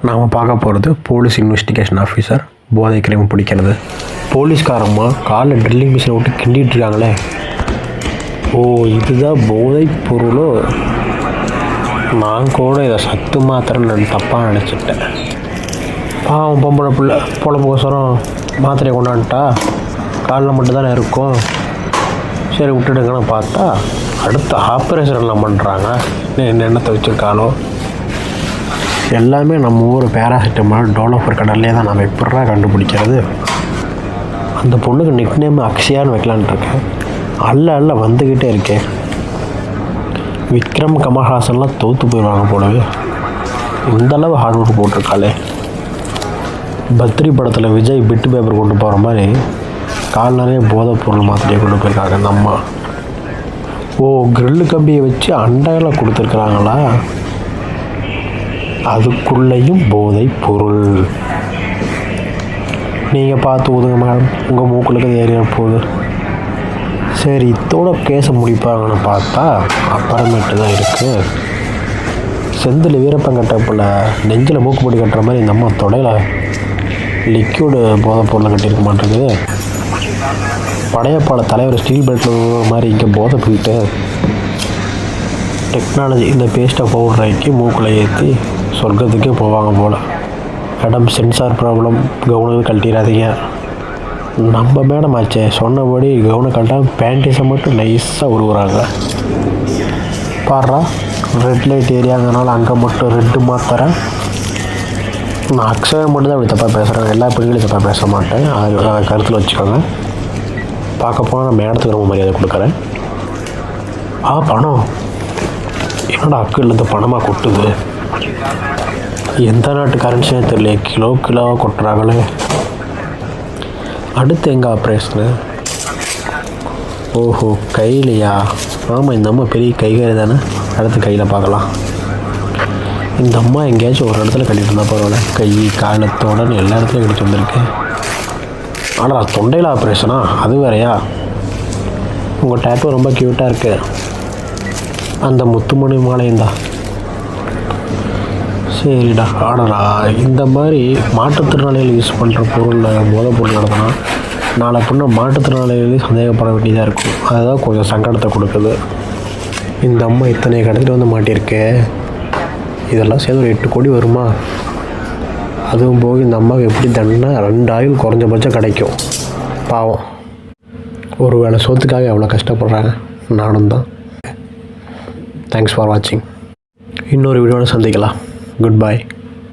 நாம் பார்க்க போகிறது போலீஸ் இன்வெஸ்டிகேஷன் ஆஃபீஸர் போதை கிரைம் பிடிக்கிறது. போலீஸ்காரம்மா காலில் ட்ரில்லிங் மிஷினை விட்டு கிண்டிகிட்டு இருக்காங்களே. ஓ, இதுதான் போதை பொருளோ? நான் கூட இதை சத்து மாத்திரை நான் தப்பாக நினச்சிட்டேன். பாவம் பொம்பளை பிள்ளை பொழப்புக்கோசரம் மாத்திரையை கொண்டாந்துட்டா, காலில் மட்டும்தானே இருக்கும், சரி விட்டுடுங்கன்னு பார்த்தா அடுத்த ஆப்ரேஷன் எல்லாம் பண்ணுறாங்க. எண்ணத்தை வச்சுருக்காளோ எல்லாமே நம்ம ஊர் பேராசிட்டமால் டெவலப்பர் கடல்லே தான் நம்ம எப்படா கண்டுபிடிக்கிறது. அந்த பொண்ணுக்கு நிக் நேம் அக்ஷயான்னு வைக்கலான்ட்டு இருக்கேன். அல்ல வந்துக்கிட்டே இருக்கேன். விக்ரம் கமல்ஹாசன்லாம் தோற்று போயிடுவாங்க போலவே, இந்தளவு ஹார்ட் ஒர்க் போட்டிருக்காளே. பத்ரி படத்தில் விஜய் பிட்டு பேப்பர் கொண்டு போகிற மாதிரி கால் நிறைய போதைப் பொருள் மாத்திரையை கொண்டு போயிருக்காங்க அந்த அம்மா. ஓ, கிரில்லு கம்பியை வச்சு அண்டையில் கொடுத்துருக்குறாங்களா? அதுக்குள்ளேயும் போதை பொருள். நீங்கள் பார்த்து ஊதுங்க மேடம், உங்கள் மூக்குளுக்கு ஏறிய போகுது. சரி, இதோட கேஸை முடிப்பாங்கன்னு பார்த்தா அப்புறமேட்டு தான் இருக்குது. செந்தில் வீரப்பங்கட்ட போல் நெஞ்சில் மூக்குப்பொடி கட்டுற மாதிரி இந்த அம்மா தொடையில் லிக்யூடு போதை பொருளை கட்டியிருக்க மாட்டேங்குது. படையப்பாள தலைவர் ஸ்டீல் பெல்ட்டில் மாதிரி இங்கே போதை போயிட்டு டெக்னாலஜி இந்த பேஸ்ட்டை பவுடர் ஆக்கி மூக்கில் ஏற்றி சொர்க்கத்துக்கே போவாங்க போல். மேடம், சென்சார் ப்ராப்ளம், கவுனுக்கு கழட்டிடாதீங்க. நம்ம மேடம் ஆச்சே, சொன்னபடி கவுனை கழட்டாமல் பேண்டிஸை மட்டும் நைஸாக உருவுறாங்க. பாடுறா, ரெட் லைட் ஏரியாங்கனால அங்கே மட்டும் ரெட்டு மாத்திரேன். நான் அக்ஷயா மட்டும் தான் அப்படி தப்பாக பேசுகிறேன், எல்லா பெண்களையும் தப்பாக பேச மாட்டேன். அதை கருத்தில் வச்சுக்கோங்க. பார்க்க போனால் நான் மேடத்துக்கு ரொம்ப மரியாதை கொடுக்குறேன். பணம் என்னோட அக்குலேருந்து பணமாக கொட்டுது. எந்த நாட்டு கரன்சியே தெரியல, கிலோவாக கொட்டுறாங்களே. அடுத்து எங்கே ஆப்ரேஷனு? ஓஹோ, கையிலையா? ஆமாம், இந்த அம்மா பெரிய கைகாரி தானே. அடுத்து கையில் பார்க்கலாம். இந்த அம்மா எங்கேயாச்சும் ஒரு இடத்துல கட்டிட்டு இருந்தால் பரவாயில்ல, கை காலத்தோடன்னு எல்லா இடத்துலையும் கட்டிட்டு வந்திருக்கு. ஆனால் தொண்டையில் ஆப்ரேஷனா? அது வேறையா? உங்கள் டேட்டோ ரொம்ப க்யூட்டாக இருக்குது. அந்த முத்துமணி மாலையும் தான். சரிடா. ஆனால் இந்த மாதிரி மாற்றுத்திறனாளிகள் யூஸ் பண்ணுற பொருளில் போதை பொருள் நடத்தினா நாளை பின்ன மாற்றுத்திறனாளிகளையும் சந்தேகப்பட வேண்டியதாக இருக்கும். அதுதான் கொஞ்சம் சங்கடத்தை கொடுக்குது. இந்த அம்மா இத்தனை கடத்திட்டு வந்து மாட்டியிருக்கே, இதெல்லாம் சேர்ந்து ஒரு 8 கோடி வருமா? அதுவும் போக இந்த அம்மாவுக்கு எப்படி தண்டனை 2 ஆயுள் குறைஞ்சபட்சம் கிடைக்கும். பாவம், ஒரு வேளை சோத்துக்காக எவ்வளோ கஷ்டப்படுறாங்க. நானும் தான். தேங்க்ஸ் ஃபார் வாட்சிங். இன்னொரு வீடியோவில் சந்திக்கலாம். Good bye.